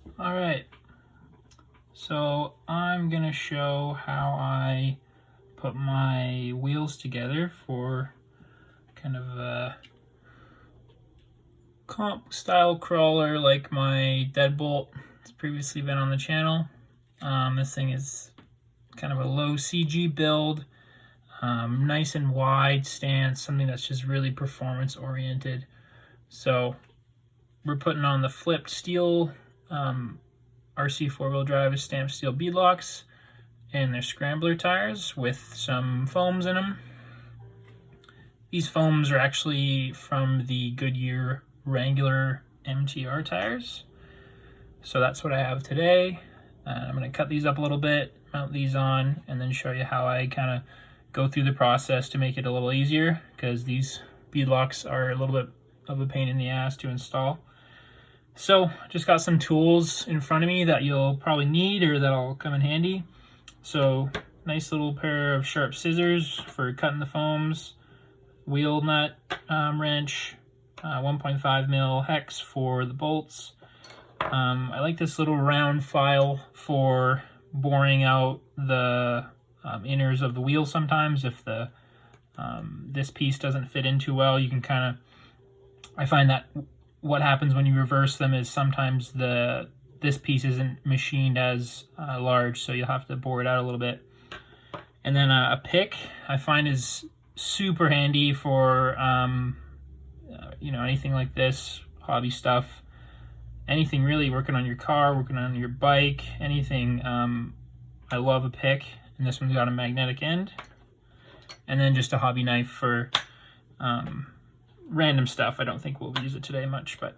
All right, so I'm gonna show how I put my wheels together for kind of a comp style crawler like my Deadbolt. It's previously been on the channel. This thing is kind of a low CG build, nice and wide stance, something that's just really performance oriented. So we're putting on the flipped steel RC4 drive stamped steel beadlocks, and they're scrambler tires with some foams in them. These foams are actually from the Goodyear Wrangler MTR tires. So that's what I have today. I'm going to cut these up a little bit, mount these on, and then show you how I kind of go through the process to make it a little easier, because these beadlocks are a little bit of a pain in the ass to install. So just got some tools in front of me that you'll probably need or that'll come in handy. So nice little pair of sharp scissors for cutting the foams, wheel nut wrench, 1.5 mil hex for the bolts. I like this little round file for boring out the inners of the wheel sometimes. If the this piece doesn't fit in too well, you can kind of, I find that what happens when you reverse them is sometimes this piece isn't machined as large, so you'll have to bore it out a little bit. And then a pick I find is super handy for you know, anything like this, hobby stuff, anything really, working on your car, working on your bike, anything. I love a pick, and this one's got a magnetic end. And then just a hobby knife for random stuff. I don't think we'll use it today much, but.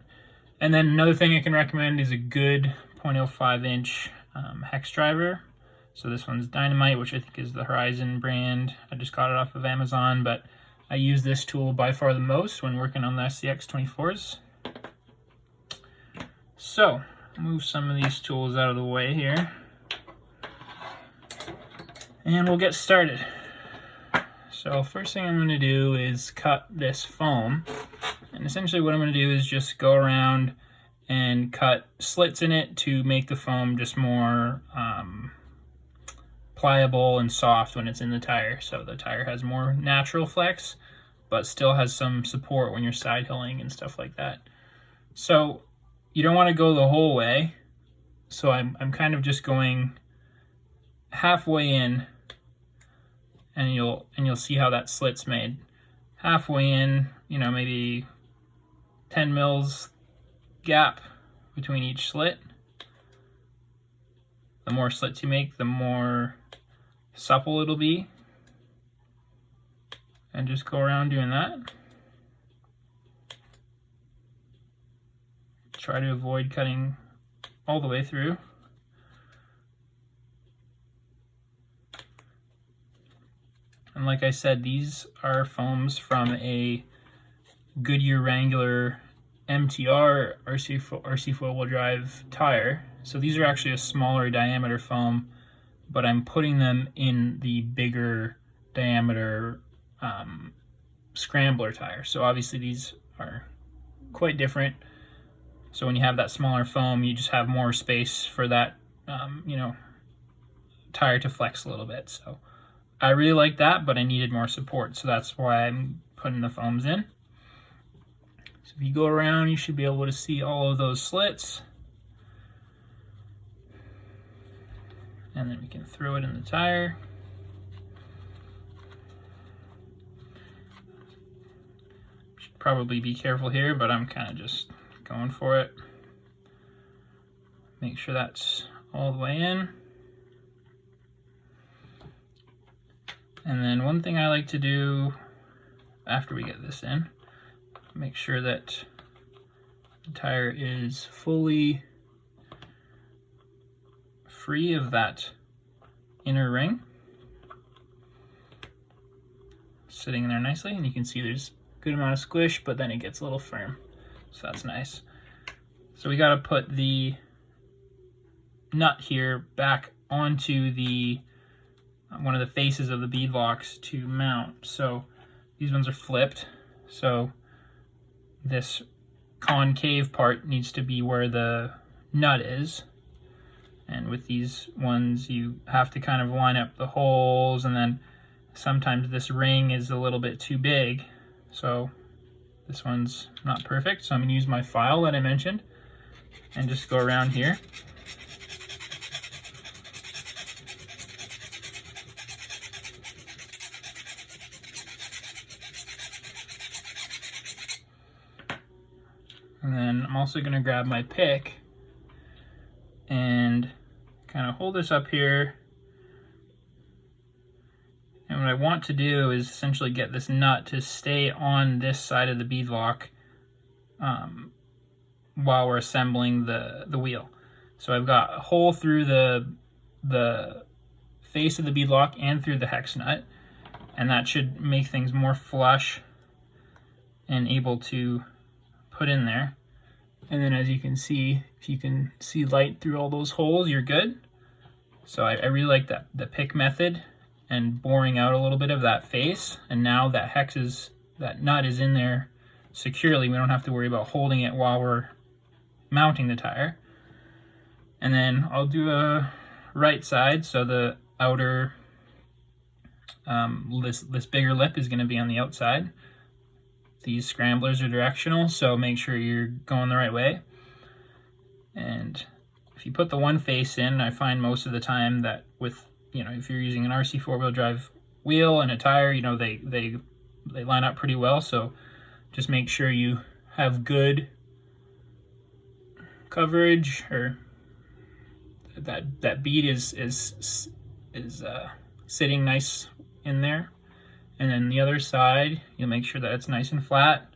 And then another thing I can recommend is a good 0.05 inch hex driver. So this one's Dynamite, which I think is the Horizon brand. I just got it off of Amazon, but I use this tool by far the most when working on the SCX24s. So, move some of these tools out of the way here, and we'll get started. So first thing I'm going to do is cut this foam, and essentially what I'm going to do is just go around and cut slits in it to make the foam just more pliable and soft when it's in the tire, so the tire has more natural flex but still has some support when you're side hilling and stuff like that. So you don't want to go the whole way, so I'm kind of just going halfway in, and you'll see how that slit's made. Halfway in, you know, maybe 10 mils gap between each slit. The more slits you make, the more supple it'll be. And just go around doing that. Try to avoid cutting all the way through. And like I said, these are foams from a Goodyear Wrangler MTR RC4 drive tire. So these are actually a smaller diameter foam, but I'm putting them in the bigger diameter scrambler tire. So obviously these are quite different. So when you have that smaller foam, you just have more space for that, you know, tire to flex a little bit. So I really like that, but I needed more support, so that's why I'm putting the foams in. So if you go around, you should be able to see all of those slits. And then we can throw it in the tire. Should probably be careful here, but I'm kind of just going for it. Make sure that's all the way in. And then one thing I like to do after we get this in, make sure that the tire is fully free of that inner ring. Sitting in there nicely, and you can see there's a good amount of squish, but then it gets a little firm. So that's nice. So we gotta put the nut here back onto the one of the faces of the beadlocks to mount. So these ones are flipped, so this concave part needs to be where the nut is. And with these ones, you have to kind of line up the holes, and then sometimes this ring is a little bit too big. So this one's not perfect. So I'm gonna use my file that I mentioned and just go around here. And then I'm also gonna grab my pick and kind of hold this up here. And what I want to do is essentially get this nut to stay on this side of the beadlock while we're assembling the wheel. So I've got a hole through the face of the beadlock and through the hex nut, and that should make things more flush and able to put in there. And then as you can see, if you can see light through all those holes, you're good. So I really like the pick method and boring out a little bit of that face. And now that nut is in there securely. We don't have to worry about holding it while we're mounting the tire. And then I'll do a right side. So the outer, this bigger lip is gonna be on the outside. These scramblers are directional, so make sure you're going the right way. And if you put the one face in, I find most of the time that with, if you're using an RC four-wheel drive wheel and a tire, they line up pretty well. So just make sure you have good coverage, or that bead is sitting nice in there. And then the other side, you'll make sure that it's nice and flat.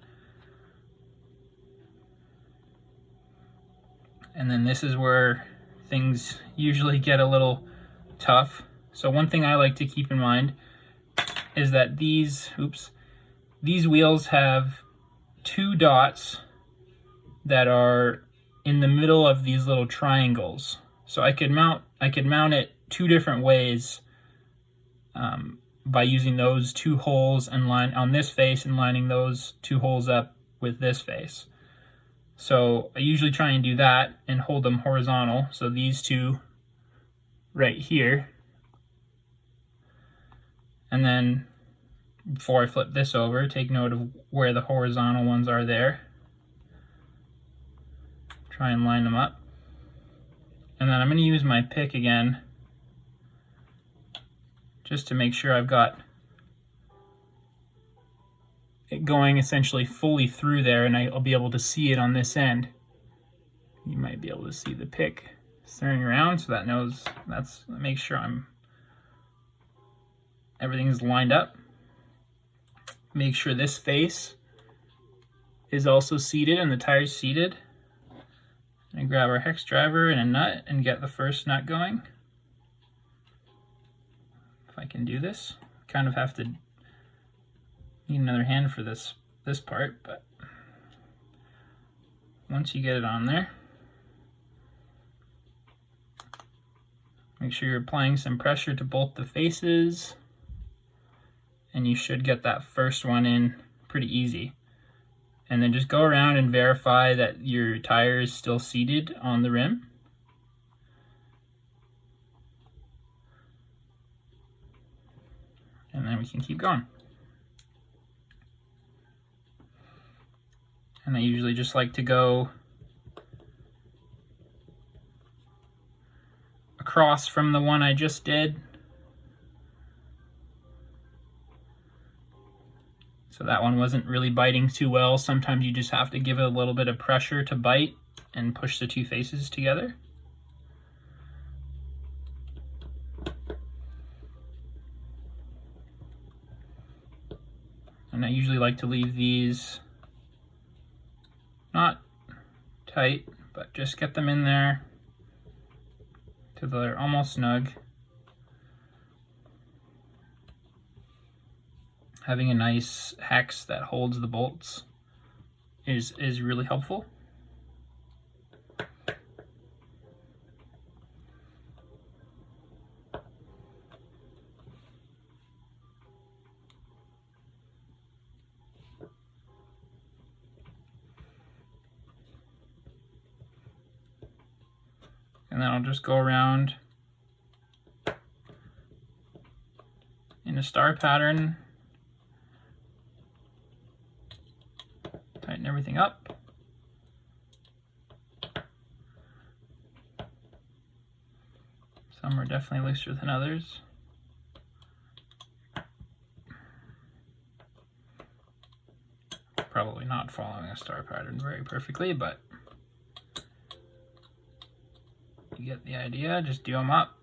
And then this is where things usually get a little tough. So one thing I like to keep in mind is that these wheels have 2 dots that are in the middle of these little triangles. So I could mount it 2 different ways by using those 2 holes and line on this face and lining those 2 holes up with this face. So I usually try and do that and hold them horizontal. So these 2 right here. And then before I flip this over, take note of where the horizontal ones are there. Try and line them up. And then I'm going to use my pick again just to make sure I've got it going essentially fully through there, and I'll be able to see it on this end. You might be able to see the pick stirring around, so that make sure everything's lined up. Make sure this face is also seated and the tire's seated. And grab our hex driver and a nut and get the first nut going. If I can do this, kind of have to need another hand for this part, but once you get it on there, make sure you're applying some pressure to both the faces, and you should get that first one in pretty easy. And then just go around and verify that your tire is still seated on the rim. And then we can keep going. And I usually just like to go across from the one I just did. So that one wasn't really biting too well. Sometimes you just have to give it a little bit of pressure to bite and push the 2 faces together. And I usually like to leave these not tight, but just get them in there till they're almost snug. Having a nice hex that holds the bolts is really helpful. And then I'll just go around in a star pattern, tighten everything up. Some are definitely looser than others. Probably not following a star pattern very perfectly, but you get the idea. Just do them up.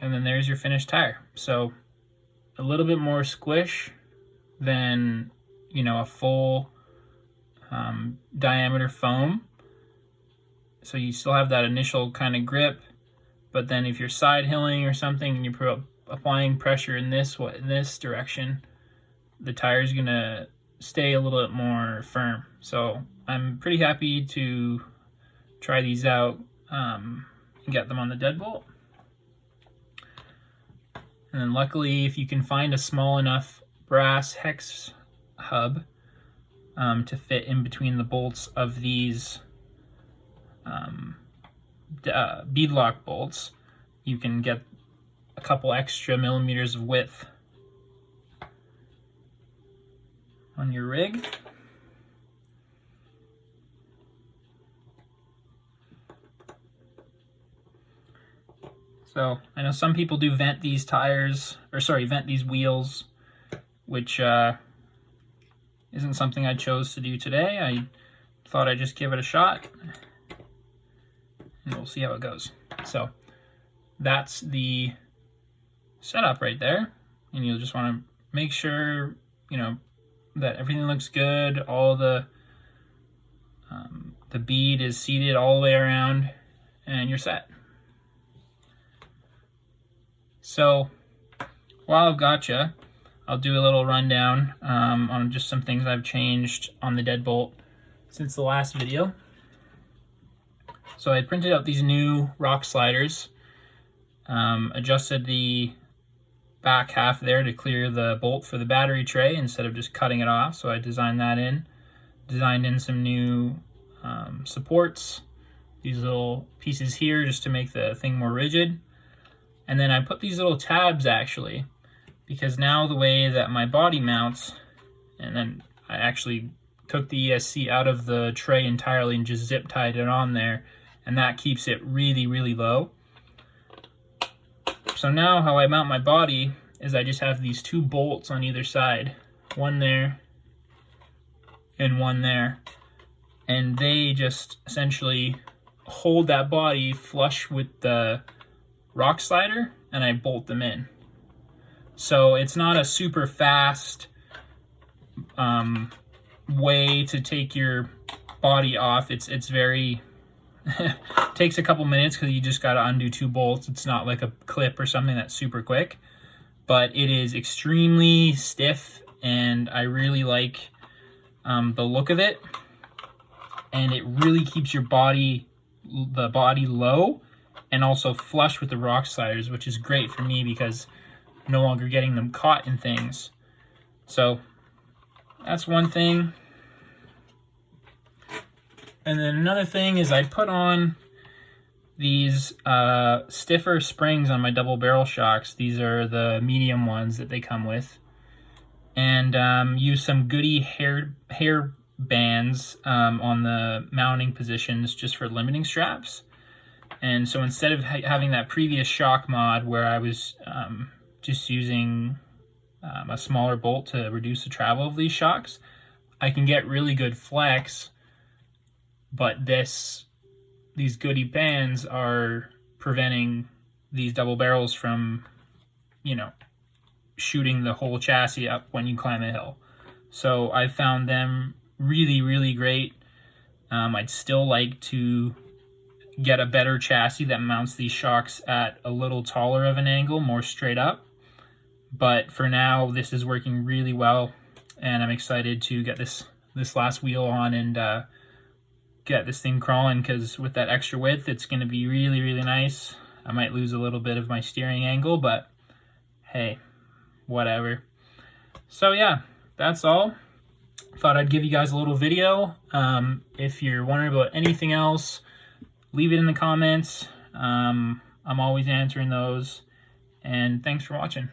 And then there's your finished tire. So a little bit more squish than, you know, a full diameter foam. So you still have that initial kind of grip, but then if you're side hilling or something and you're applying pressure in this direction, the tire is gonna stay a little bit more firm. So I'm pretty happy to try these out and get them on the Deadbolt. And then luckily, if you can find a small enough brass hex hub to fit in between the bolts of these beadlock bolts, you can get a couple extra millimeters of width on your rig. So I know some people do vent these tires, or sorry, vent these wheels, which isn't something I chose to do today. I thought I'd just give it a shot, and we'll see how it goes. So that's the setup right there, and you'll just want to make sure, you know, that everything looks good. All the bead is seated all the way around, and you're set. So while I've got you, I'll do a little rundown on just some things I've changed on the Deadbolt since the last video. So I printed out these new rock sliders, adjusted the back half there to clear the bolt for the battery tray instead of just cutting it off. So I designed that in, designed in some new supports, these little pieces here just to make the thing more rigid. And then I put these little tabs actually, because now the way that my body mounts, and then I actually took the ESC out of the tray entirely and just zip tied it on there, and that keeps it really, really low. So now how I mount my body is I just have these two bolts on either side, one there and one there, and they just essentially hold that body flush with the rock slider, and I bolt them in. So it's not a super fast way to take your body off. It's very takes a couple minutes because you just got to undo two bolts. It's not like a clip or something that's super quick, but it is extremely stiff, and I really like the look of it, and it really keeps your body, the body low, and also flush with the rock sliders, which is great for me because I'm no longer getting them caught in things. So that's one thing. And then another thing is I put on these stiffer springs on my double barrel shocks. These are the medium ones that they come with. And use some goody hair bands on the mounting positions just for limiting straps. And so instead of having that previous shock mod where I was just using a smaller bolt to reduce the travel of these shocks, I can get really good flex, but these goody bands are preventing these double barrels from, you know, shooting the whole chassis up when you climb a hill. So I found them really, really great. I'd still like to get a better chassis that mounts these shocks at a little taller of an angle, more straight up. But for now, this is working really well, and I'm excited to get this last wheel on and get this thing crawling, because with that extra width, it's going to be really, really nice. I might lose a little bit of my steering angle, but hey, whatever. So yeah, that's all. Thought I'd give you guys a little video. If you're wondering about anything else, leave it in the comments. I'm always answering those. And thanks for watching.